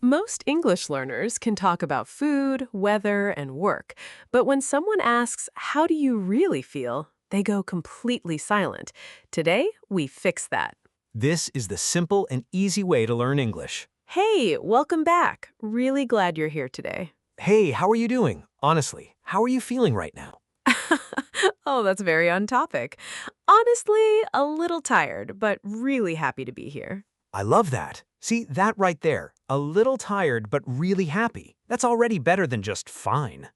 Most English learners can talk about food, weather, and work, but when someone asks, how do you really feel? They go completely silent. Today, we fix that. This is the simple and easy way to learn English. Hey, welcome back. Really glad you're here today. Hey, how are you doing? Honestly, how are you feeling right now? Oh, that's very on topic. Honestly, a little tired, but really happy to be here. I love that. See, that right there. A little tired, but really happy. That's already better than just fine.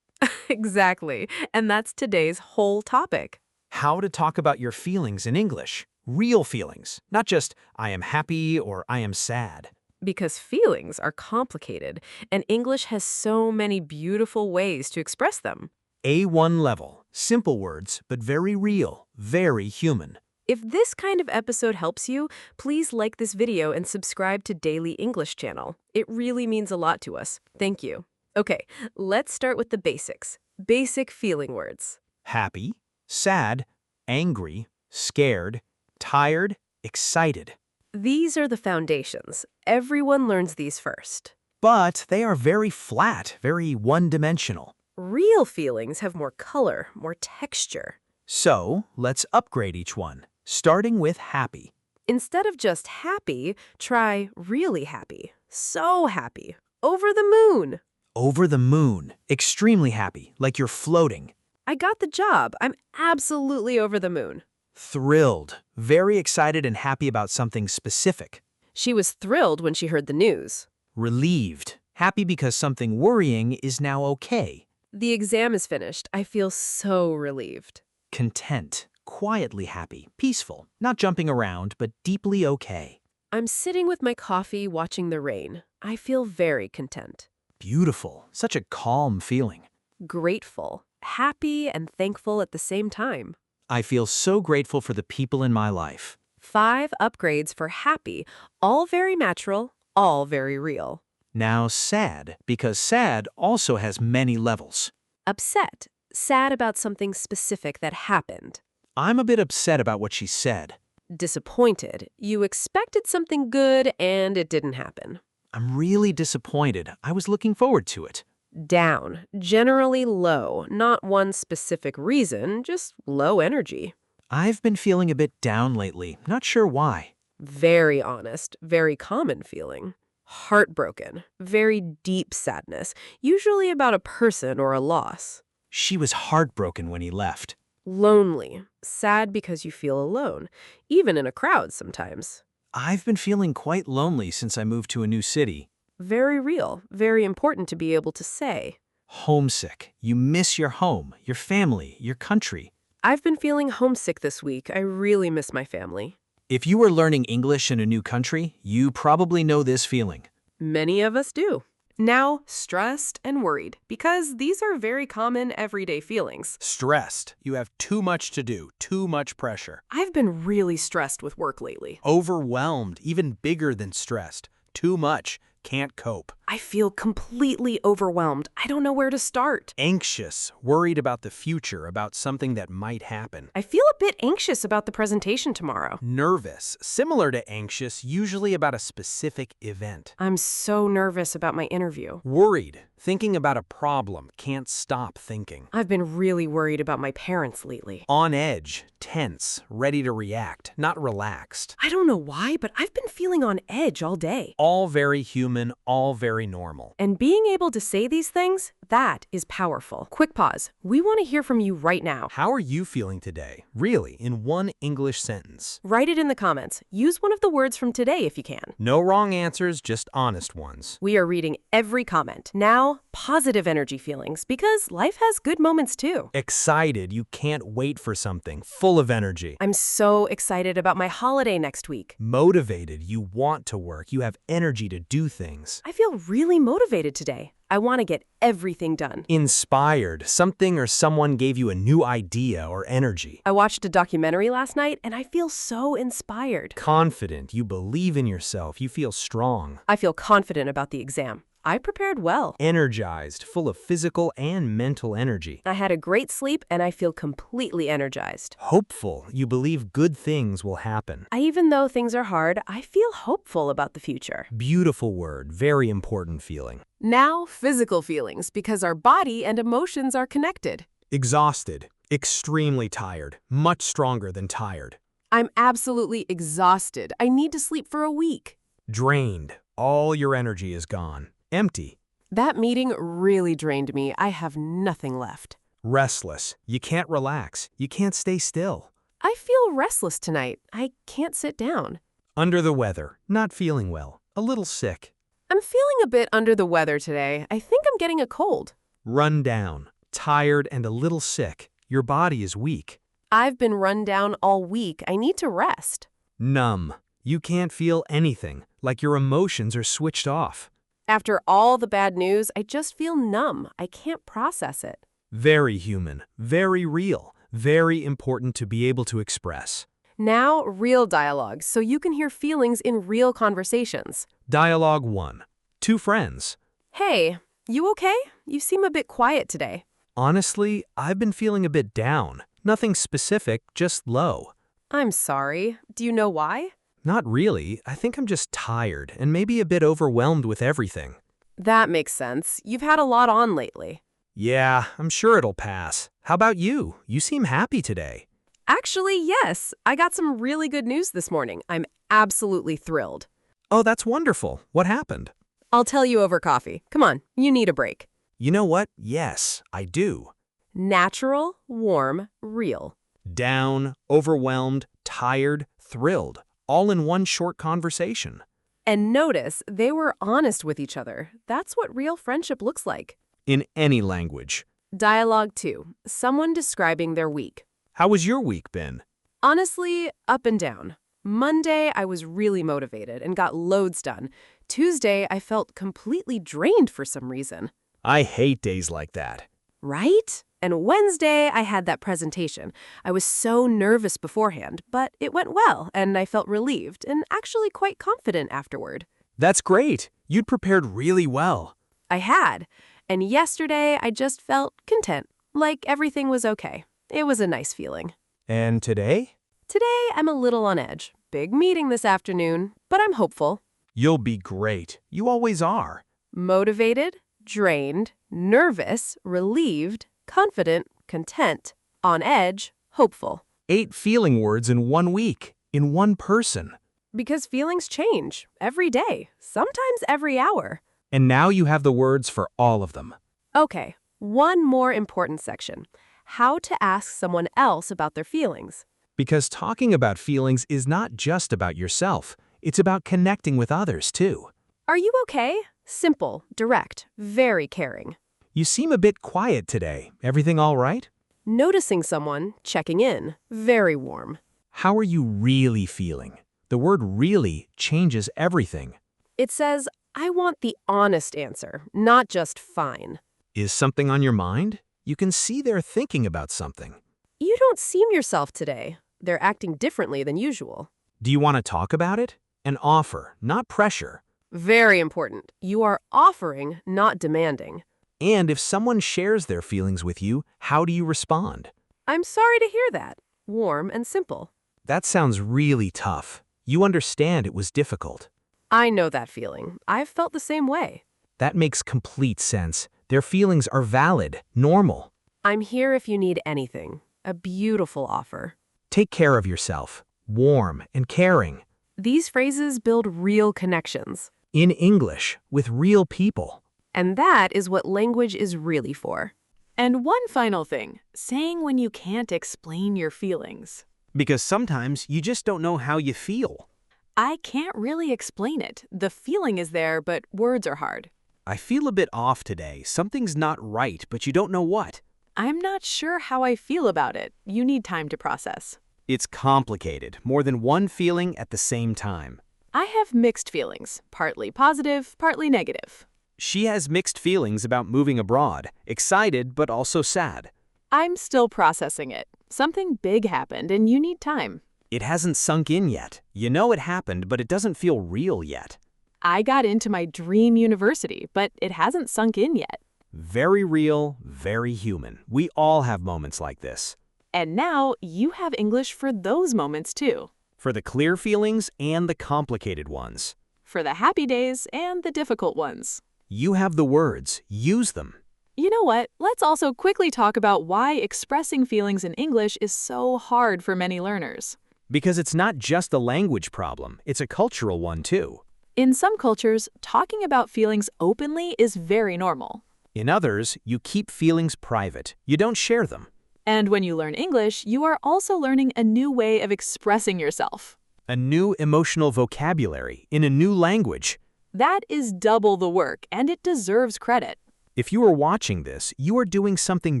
Exactly. And that's today's whole topic. How to talk about your feelings in English. Real feelings, not just I am happy or I am sad. Because feelings are complicated, and English has so many beautiful ways to express them. A1 level. Simple words, but very real, very human. If this kind of episode helps you, please like this video and subscribe to Daily English Channel. It really means a lot to us. Thank you. Okay, let's start with the basics. Basic feeling words. Happy, sad, angry, scared, tired, excited. These are the foundations. Everyone learns these first. But they are very flat, very one-dimensional. Real feelings have more color, more texture. So, let's upgrade each one, starting with happy. Instead of just happy, try really happy. So happy. Over the moon. Over the moon, extremely happy, like you're floating. I got the job. I'm absolutely over the moon. Thrilled, very excited and happy about something specific. She was thrilled when she heard the news. Relieved, happy because something worrying is now okay. The exam is finished. I feel so relieved. Content, quietly happy, peaceful, not jumping around, but deeply okay. I'm sitting with my coffee watching the rain. I feel very content. Beautiful, such a calm feeling. Grateful, happy, and thankful at the same time. I feel so grateful for the people in my life. 5 upgrades for happy, all very natural, all very real. Now sad, because sad also has many levels. Upset, sad about something specific that happened. I'm a bit upset about what she said. Disappointed, you expected something good and it didn't happen. I'm really disappointed. I was looking forward to it. Down, generally low, not one specific reason, just low energy. I've been feeling a bit down lately, not sure why. Very honest, very common feeling. Heartbroken, very deep sadness, usually about a person or a loss. She was heartbroken when he left. Lonely, sad because you feel alone, even in a crowd sometimes. I've been feeling quite lonely since I moved to a new city. Very real, very important to be able to say. Homesick. You miss your home, your family, your country. I've been feeling homesick this week. I really miss my family. If you are learning English in a new country, you probably know this feeling. Many of us do. Now, stressed and worried, because these are very common everyday feelings. Stressed. You have too much to do, too much pressure. I've been really stressed with work lately. Overwhelmed, even bigger than stressed. Too much. Can't cope. I feel completely overwhelmed. I don't know where to start. Anxious, worried about the future, about something that might happen. I feel a bit anxious about the presentation tomorrow. Nervous, similar to anxious, usually about a specific event. I'm so nervous about my interview. Worried, thinking about a problem, can't stop thinking. I've been really worried about my parents lately. On edge, tense, ready to react, not relaxed. I don't know why, but I've been feeling on edge all day. All very human, all very normal. And being able to say these things, that is powerful. Quick pause. We want to hear from you right now. How are you feeling today? Really, in one English sentence. Write it in the comments. Use one of the words from today if you can. No wrong answers, just honest ones. We are reading every comment. Now, positive energy feelings, because life has good moments too. Excited, you can't wait for something, full of energy. I'm so excited about my holiday next week. Motivated, you want to work, you have energy to do things. I feel really motivated today. I want to get everything done. Inspired, something or someone gave you a new idea or energy. I watched a documentary last night and I feel so inspired. Confident, you believe in yourself, you feel strong. I feel confident about the exam. I prepared well. Energized, full of physical and mental energy. I had a great sleep and I feel completely energized. Hopeful, you believe good things will happen. Even though things are hard, I feel hopeful about the future. Beautiful word, very important feeling. Now, physical feelings, because our body and emotions are connected. Exhausted, extremely tired, much stronger than tired. I'm absolutely exhausted. I need to sleep for a week. Drained, all your energy is gone. Empty. That meeting really drained me. I have nothing left. Restless, you can't relax, you can't stay still. I feel restless tonight. I can't sit down. Under the weather, not feeling well, a little sick. I'm feeling a bit under the weather today. I think I'm getting a cold. Run down, tired and a little sick. Your body is weak. I've been run down all week. I need to rest. Numb. You can't feel anything, like your emotions are switched off. After all the bad news, I just feel numb. I can't process it. Very human, very real, very important to be able to express. Now, real dialogue, so you can hear feelings in real conversations. Dialogue 1. Two friends. Hey, you okay? You seem a bit quiet today. Honestly, I've been feeling a bit down. Nothing specific, just low. I'm sorry. Do you know why? Not really. I think I'm just tired and maybe a bit overwhelmed with everything. That makes sense. You've had a lot on lately. Yeah, I'm sure it'll pass. How about you? You seem happy today. Actually, yes. I got some really good news this morning. I'm absolutely thrilled. Oh, that's wonderful. What happened? I'll tell you over coffee. Come on, you need a break. You know what? Yes, I do. Natural, warm, real. Down, overwhelmed, tired, thrilled, all in one short conversation. And notice, they were honest with each other. That's what real friendship looks like. In any language. Dialogue 2. Someone describing their week. How was your week been? Honestly, up and down. Monday, I was really motivated and got loads done. Tuesday, I felt completely drained for some reason. I hate days like that. Right? And Wednesday, I had that presentation. I was so nervous beforehand, but it went well, and I felt relieved and actually quite confident afterward. That's great. You'd prepared really well. I had. And yesterday, I just felt content, like everything was okay. It was a nice feeling. And today? Today, I'm a little on edge. Big meeting this afternoon, but I'm hopeful. You'll be great. You always are. Motivated, drained, nervous, relieved, confident, content, on edge, hopeful. 8 feeling words in 1 week, in one person. Because feelings change every day, sometimes every hour. And now you have the words for all of them. Okay, one more important section. How to ask someone else about their feelings. Because talking about feelings is not just about yourself. It's about connecting with others, too. Are you okay? Simple, direct, very caring. You seem a bit quiet today. Everything all right? Noticing someone, checking in, very warm. How are you really feeling? The word really changes everything. It says, I want the honest answer, not just fine. Is something on your mind? You can see they're thinking about something. You don't seem yourself today. They're acting differently than usual. Do you want to talk about it? An offer, not pressure. Very important. You are offering, not demanding. And if someone shares their feelings with you, how do you respond? I'm sorry to hear that. Warm and simple. That sounds really tough. You understand it was difficult. I know that feeling. I've felt the same way. That makes complete sense. Their feelings are valid, normal. I'm here if you need anything. A beautiful offer. Take care of yourself. Warm and caring. These phrases build real connections. In English, with real people. And that is what language is really for. And one final thing, saying when you can't explain your feelings. Because sometimes you just don't know how you feel. I can't really explain it. The feeling is there, but words are hard. I feel a bit off today. Something's not right, but you don't know what. I'm not sure how I feel about it. You need time to process. It's complicated, more than one feeling at the same time. I have mixed feelings, partly positive, partly negative. She has mixed feelings about moving abroad, excited but also sad. I'm still processing it. Something big happened and you need time. It hasn't sunk in yet. You know it happened, but it doesn't feel real yet. I got into my dream university, but it hasn't sunk in yet. Very real, very human. We all have moments like this. And now you have English for those moments too. For the clear feelings and the complicated ones. For the happy days and the difficult ones. You have the words. Use them. You know what? Let's also quickly talk about why expressing feelings in English is so hard for many learners. Because it's not just a language problem, it's a cultural one too. In some cultures, talking about feelings openly is very normal. In others, you keep feelings private. You don't share them. And when you learn English, you are also learning a new way of expressing yourself. A new emotional vocabulary in a new language. That is double the work, and it deserves credit. If you are watching this, you are doing something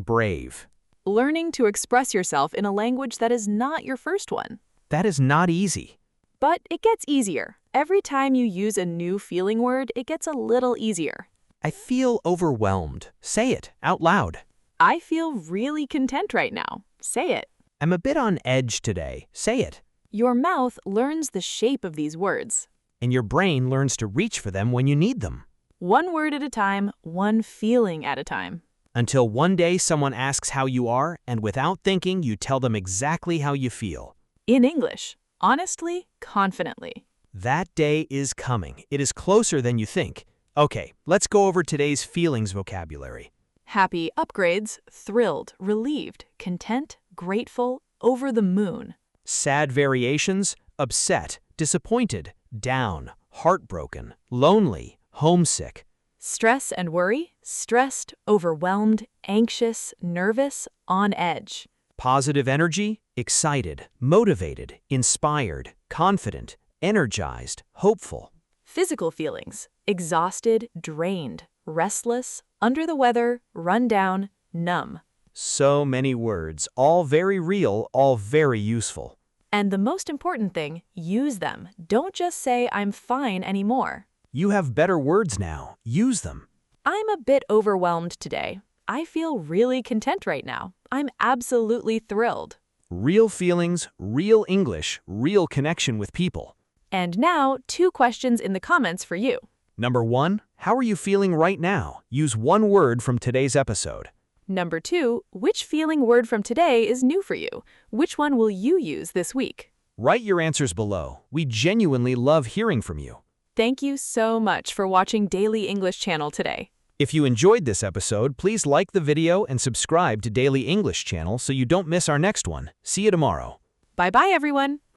brave. Learning to express yourself in a language that is not your first one. That is not easy. But it gets easier. Every time you use a new feeling word, it gets a little easier. I feel overwhelmed. Say it out loud. I feel really content right now. Say it. I'm a bit on edge today. Say it. Your mouth learns the shape of these words. And your brain learns to reach for them when you need them. One word at a time, one feeling at a time. Until one day someone asks how you are, and without thinking, you tell them exactly how you feel. In English, honestly, confidently. That day is coming. It is closer than you think. Okay, let's go over today's feelings vocabulary. Happy upgrades, thrilled, relieved, content, grateful, over the moon. Sad variations, upset, disappointed, down, heartbroken, lonely, homesick. Stress and worry, stressed, overwhelmed, anxious, nervous, on edge. Positive energy, excited, motivated, inspired, confident, energized, hopeful. Physical feelings, exhausted, drained, restless, under the weather, run down, numb. So many words, all very real, all very useful. And the most important thing, use them. Don't just say, I'm fine anymore. You have better words now. Use them. I'm a bit overwhelmed today. I feel really content right now. I'm absolutely thrilled. Real feelings, real English, real connection with people. And now, 2 questions in the comments for you. Number 1, how are you feeling right now? Use one word from today's episode. Number 2, which feeling word from today is new for you? Which one will you use this week? Write your answers below. We genuinely love hearing from you. Thank you so much for watching Daily English Channel today. If you enjoyed this episode, please like the video and subscribe to Daily English Channel so you don't miss our next one. See you tomorrow. Bye-bye, everyone.